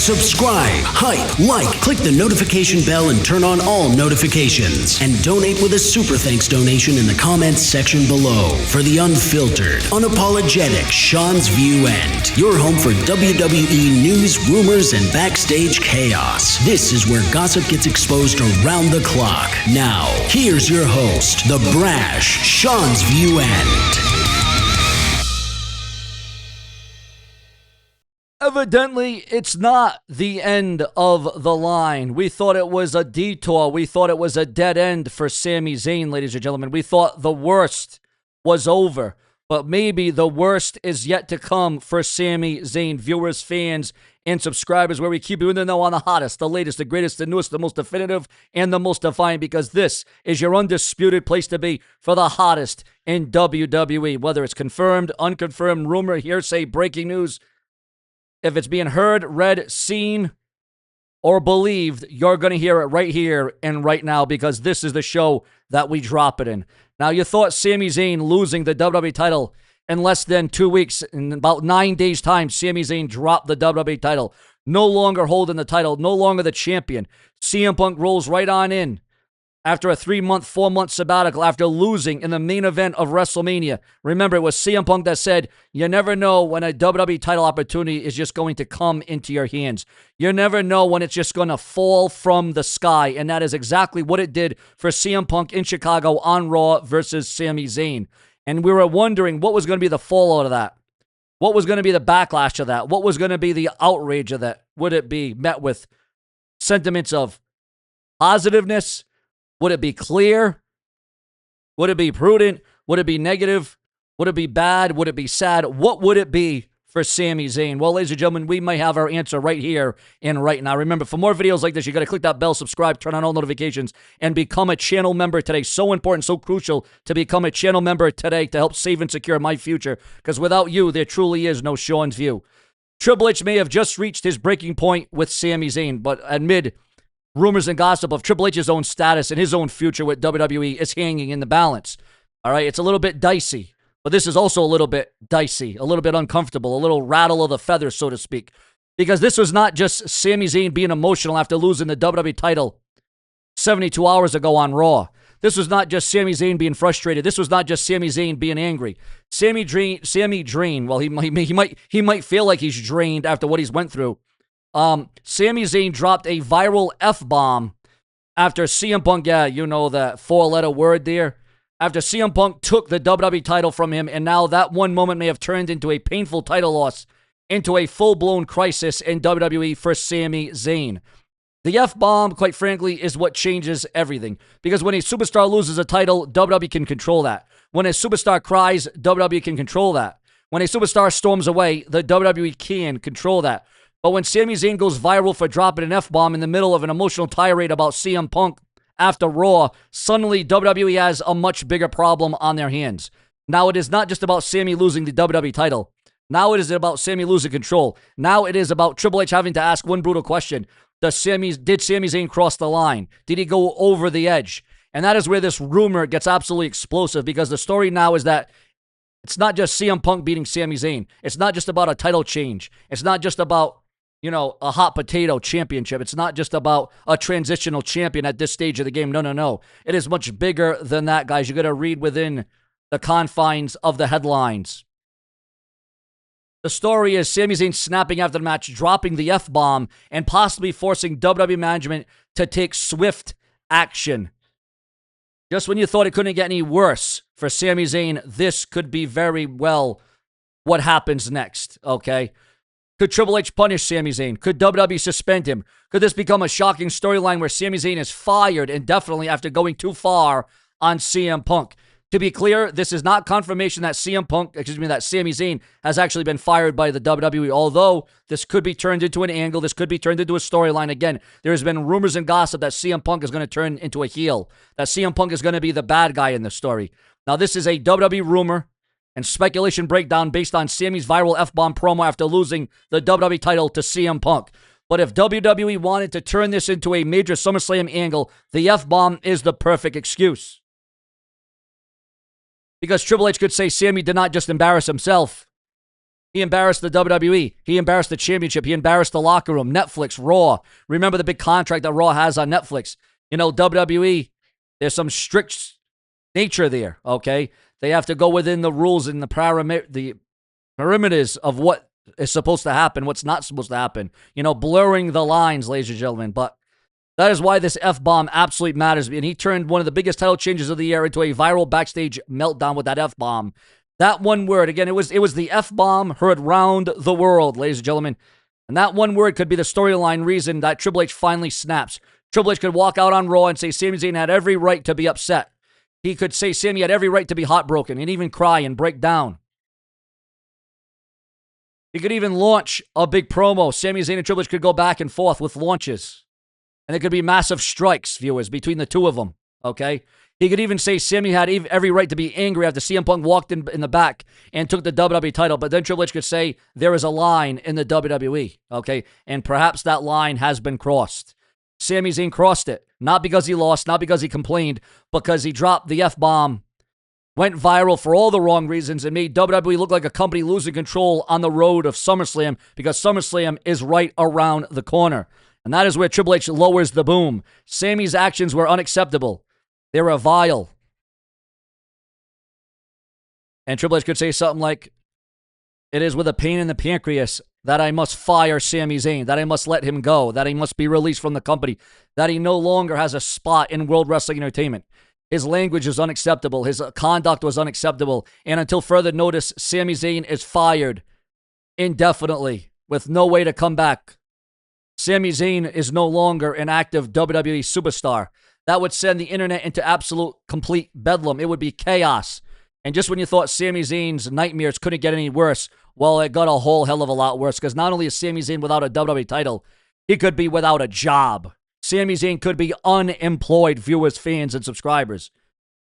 Subscribe, hype, like, click the notification bell and turn on all notifications. And donate with a super thanks donation in the comments section below for the unfiltered, unapologetic SeanzViewEnt, your home for WWE news, rumors, and backstage chaos. This is where gossip gets exposed around the clock. Now, here's your host, the brash SeanzViewEnt. Evidently, it's not the end of the line. We thought it was a detour. We thought it was a dead end for Sami Zayn, ladies and gentlemen. We thought the worst was over. But maybe the worst is yet to come for Sami Zayn. Viewers, fans, and subscribers, where we keep you in the know on the hottest, the latest, the greatest, the newest, the most definitive, and the most defiant, because this is your undisputed place to be for the hottest in WWE. Whether it's confirmed, unconfirmed, rumor, hearsay, breaking news, if it's being heard, read, seen, or believed, you're going to hear it right here and right now, because this is the show that we drop it in. Now, you thought Sami Zayn losing the WWE title in less than 2 weeks. In about 9 days' time, Sami Zayn dropped the WWE title. No longer holding the title, no longer the champion. CM Punk rolls right on in after a 3-month, 4-month sabbatical, after losing in the main event of WrestleMania. Remember, it was CM Punk that said, you never know when a WWE title opportunity is just going to come into your hands. You never know when it's just going to fall from the sky. And that is exactly what it did for CM Punk in Chicago on Raw versus Sami Zayn. And we were wondering what was going to be the fallout of that. What was going to be the backlash of that? What was going to be the outrage of that? Would it be met with sentiments of positiveness? Would it be clear? Would it be prudent? Would it be negative? Would it be bad? Would it be sad? What would it be for Sami Zayn? Well, ladies and gentlemen, we might have our answer right here and right now. Remember, for more videos like this, you got to click that bell, subscribe, turn on all notifications, and become a channel member today. So important, so crucial to become a channel member today to help save and secure my future, because without you, there truly is no Sean's View. Triple H may have just reached his breaking point with Sami Zayn, but amid rumors and gossip of Triple H's own status and his own future with WWE is hanging in the balance. All right, it's a little bit dicey, but this is also a little bit dicey, a little bit uncomfortable, a little rattle of the feathers, so to speak, because this was not just Sami Zayn being emotional after losing the WWE title 72 hours ago on Raw. This was not just Sami Zayn being frustrated. This was not just Sami Zayn being angry. Sami drained. Well, he might feel like he's drained after what he's went through. Sami Zayn dropped a viral F-bomb after CM Punk, you know that 4-letter word there, after CM Punk took the WWE title from him, and now that one moment may have turned into a painful title loss, into a full-blown crisis in WWE for Sami Zayn. The F-bomb, quite frankly, is what changes everything, because when a superstar loses a title, WWE can control that. When a superstar cries, WWE can control that. When a superstar storms away, the WWE can control that. But when Sami Zayn goes viral for dropping an F-bomb in the middle of an emotional tirade about CM Punk after Raw, suddenly WWE has a much bigger problem on their hands. Now it is not just about Sami losing the WWE title. Now it is about Sami losing control. Now it is about Triple H having to ask one brutal question. Did Sami Zayn cross the line? Did he go over the edge? And that is where this rumor gets absolutely explosive, because the story now is that it's not just CM Punk beating Sami Zayn. It's not just about a title change. It's not just about, a hot potato championship. It's not just about a transitional champion at this stage of the game. No. It is much bigger than that, guys. You got to read within the confines of the headlines. The story is Sami Zayn snapping after the match, dropping the F-bomb, and possibly forcing WWE management to take swift action. Just when you thought it couldn't get any worse for Sami Zayn, this could be very well what happens next, okay? Could Triple H punish Sami Zayn? Could WWE suspend him? Could this become a shocking storyline where Sami Zayn is fired indefinitely after going too far on CM Punk? To be clear, this is not confirmation that Sami Zayn has actually been fired by the WWE, although this could be turned into an angle. This could be turned into a storyline. Again, there has been rumors and gossip that CM Punk is going to turn into a heel, that CM Punk is going to be the bad guy in the story. Now, this is a WWE rumor and speculation breakdown based on Sami's viral F-bomb promo after losing the WWE title to CM Punk. But if WWE wanted to turn this into a major SummerSlam angle, the F-bomb is the perfect excuse. Because Triple H could say Sami did not just embarrass himself. He embarrassed the WWE. He embarrassed the championship. He embarrassed the locker room. Netflix, Raw. Remember the big contract that Raw has on Netflix. WWE, there's some strict nature there, okay? They have to go within the rules and the perimeters of what is supposed to happen, what's not supposed to happen. Blurring the lines, ladies and gentlemen. But that is why this F-bomb absolutely matters. And he turned one of the biggest title changes of the year into a viral backstage meltdown with that F-bomb. That one word, again, it was the F-bomb heard round the world, ladies and gentlemen. And that one word could be the storyline reason that Triple H finally snaps. Triple H could walk out on Raw and say Sami Zayn had every right to be upset. He could say Sami had every right to be heartbroken and even cry and break down. He could even launch a big promo. Sami Zayn and Triple H could go back and forth with launches. And there could be massive strikes, viewers, between the two of them, okay? He could even say Sami had every right to be angry after CM Punk walked in the back and took the WWE title. But then Triple H could say there is a line in the WWE, okay? And perhaps that line has been crossed. Sami Zayn crossed it. Not because he lost, not because he complained, because he dropped the F-bomb, went viral for all the wrong reasons, and made WWE look like a company losing control on the road of SummerSlam because SummerSlam is right around the corner. And that is where Triple H lowers the boom. Sami's actions were unacceptable. They were vile. And Triple H could say something like, it is with a pain in the pancreas that I must fire Sami Zayn, that I must let him go, that he must be released from the company, that he no longer has a spot in World Wrestling Entertainment. His language is unacceptable. His conduct was unacceptable. And until further notice, Sami Zayn is fired indefinitely with no way to come back. Sami Zayn is no longer an active WWE superstar. That would send the internet into absolute, complete bedlam. It would be chaos. And just when you thought Sami Zayn's nightmares couldn't get any worse, well, it got a whole hell of a lot worse. Because not only is Sami Zayn without a WWE title, he could be without a job. Sami Zayn could be unemployed, viewers, fans, and subscribers.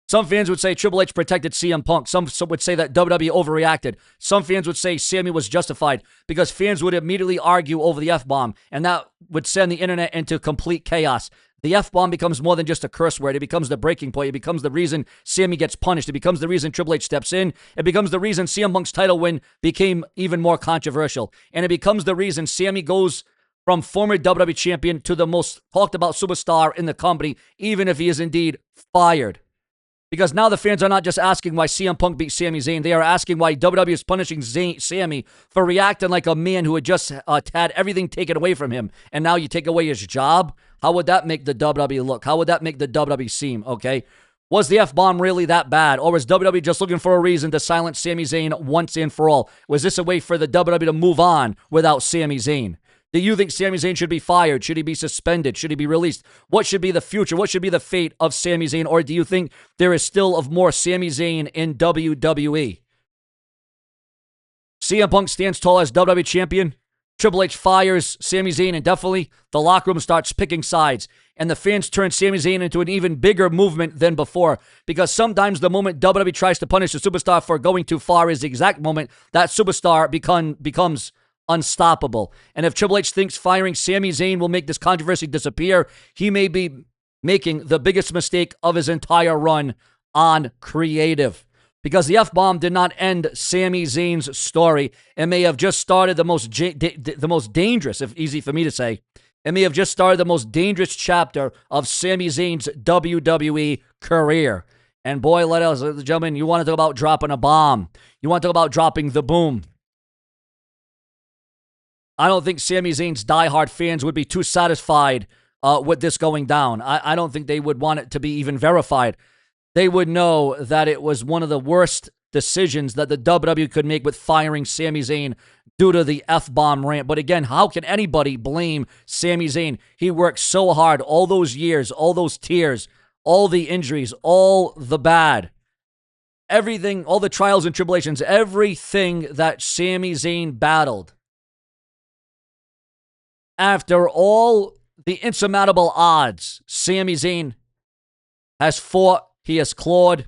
Some fans would say Triple H protected CM Punk. Some would say that WWE overreacted. Some fans would say Sami was justified because fans would immediately argue over the F-bomb, and that would send the internet into complete chaos. The F-bomb becomes more than just a curse word. It becomes the breaking point. It becomes the reason Sami gets punished. It becomes the reason Triple H steps in. It becomes the reason CM Punk's title win became even more controversial. And it becomes the reason Sami goes from former WWE champion to the most talked about superstar in the company, even if he is indeed fired. Because now the fans are not just asking why CM Punk beat Sami Zayn. They are asking why WWE is punishing Sami for reacting like a man who had just had everything taken away from him. And now you take away his job? How would that make the WWE look? How would that make the WWE seem, okay? Was the F-bomb really that bad? Or was WWE just looking for a reason to silence Sami Zayn once and for all? Was this a way for the WWE to move on without Sami Zayn? Do you think Sami Zayn should be fired? Should he be suspended? Should he be released? What should be the future? What should be the fate of Sami Zayn? Or do you think there is still of more Sami Zayn in WWE? CM Punk stands tall as WWE champion. Triple H fires Sami Zayn indefinitely. The locker room starts picking sides. And the fans turn Sami Zayn into an even bigger movement than before. Because sometimes the moment WWE tries to punish a superstar for going too far is the exact moment that superstar becomes unstoppable. And if Triple H thinks firing Sami Zayn will make this controversy disappear, he may be making the biggest mistake of his entire run on creative. Because the F-bomb did not end Sami Zayn's story. It may have just started the most dangerous, if easy for me to say, it may have just started the most dangerous chapter of Sami Zayn's WWE career. And boy, ladies and gentlemen, you want to talk about dropping a bomb. You want to talk about dropping the boom. I don't think Sami Zayn's diehard fans would be too satisfied with this going down. I don't think they would want it to be even verified. They would know that it was one of the worst decisions that the WWE could make with firing Sami Zayn due to the F-bomb rant. But again, how can anybody blame Sami Zayn? He worked so hard all those years, all those tears, all the injuries, all the bad. Everything, all the trials and tribulations, everything that Sami Zayn battled. After all the insurmountable odds, Sami Zayn has fought, he has clawed,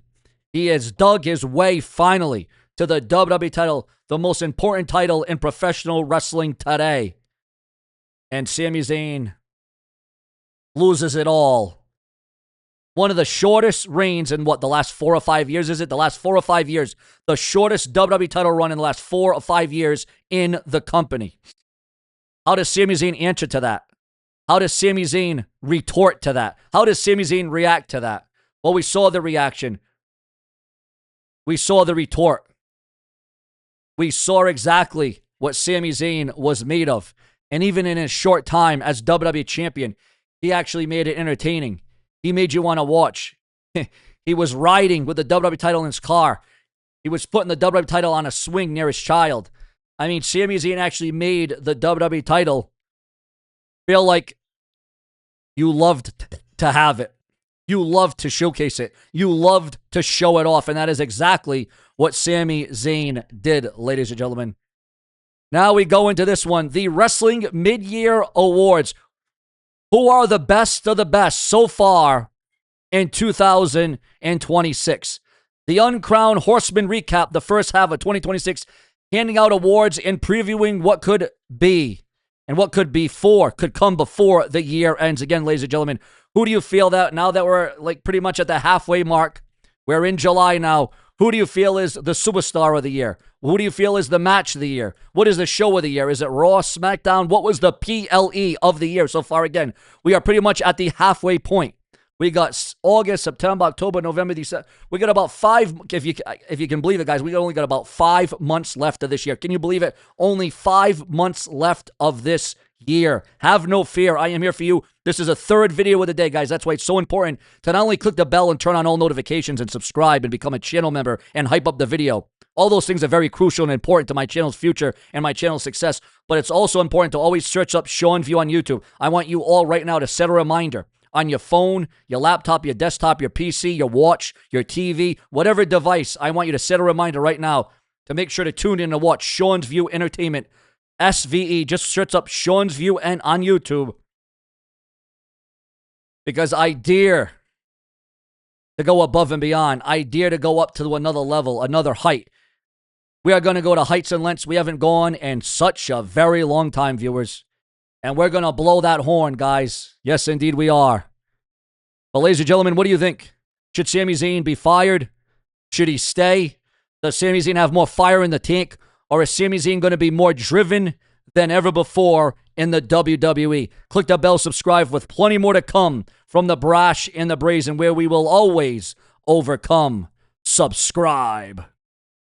he has dug his way finally to the WWE title, the most important title in professional wrestling today. And Sami Zayn loses it all One of the shortest reigns in the last 4 or 5 years, is it? The last 4 or 5 years. The shortest WWE title run in the last 4 or 5 years in the company. How does Sami Zayn answer to that? How does Sami Zayn retort to that? How does Sami Zayn react to that? Well, we saw the reaction. We saw the retort. We saw exactly what Sami Zayn was made of. And even in his short time as WWE champion, he actually made it entertaining. He made you want to watch. He was riding with the WWE title in his car. He was putting the WWE title on a swing near his child. I mean, Sami Zayn actually made the WWE title feel like you loved to have it. You loved to showcase it. You loved to show it off. And that is exactly what Sami Zayn did, ladies and gentlemen. Now we go into this one. The Wrestling Midyear Awards. Who are the best of the best so far in 2026? The Uncrowned Horseman recap the first half of 2026, handing out awards and previewing what could be and what could come before the year ends. Again, ladies and gentlemen, who do you feel that now that we're like pretty much at the halfway mark? We're in July now. Who do you feel is the superstar of the year? Who do you feel is the match of the year? What is the show of the year? Is it Raw, SmackDown? What was the PLE of the year so far? Again, we are pretty much at the halfway point. We got August, September, October, November, December. We got about 5, if you can believe it, guys, we only got about 5 months left of this year. Can you believe it? Only 5 months left of this year. Have no fear. I am here for you. This is a third video of the day, guys. That's why it's so important to not only click the bell and turn on all notifications and subscribe and become a channel member and hype up the video. All those things are very crucial and important to my channel's future and my channel's success. But it's also important to always search up SeanzView on YouTube. I want you all right now to set a reminder on your phone, your laptop, your desktop, your PC, your watch, your TV, whatever device. I want you to set a reminder right now to make sure to tune in and watch SeanzView Entertainment. SVE. Just search up SeanzViewEnt on YouTube. Because I dare to go above and beyond. I dare to go up to another level, another height. We are going to go to heights and lengths we haven't gone in such a very long time, viewers. And we're going to blow that horn, guys. Yes, indeed we are. But ladies and gentlemen, what do you think? Should Sami Zayn be fired? Should he stay? Does Sami Zayn have more fire in the tank? Or is Sami Zayn going to be more driven than ever before in the WWE? Click the bell, subscribe, with plenty more to come from the brash and the brazen, where we will always overcome. Subscribe.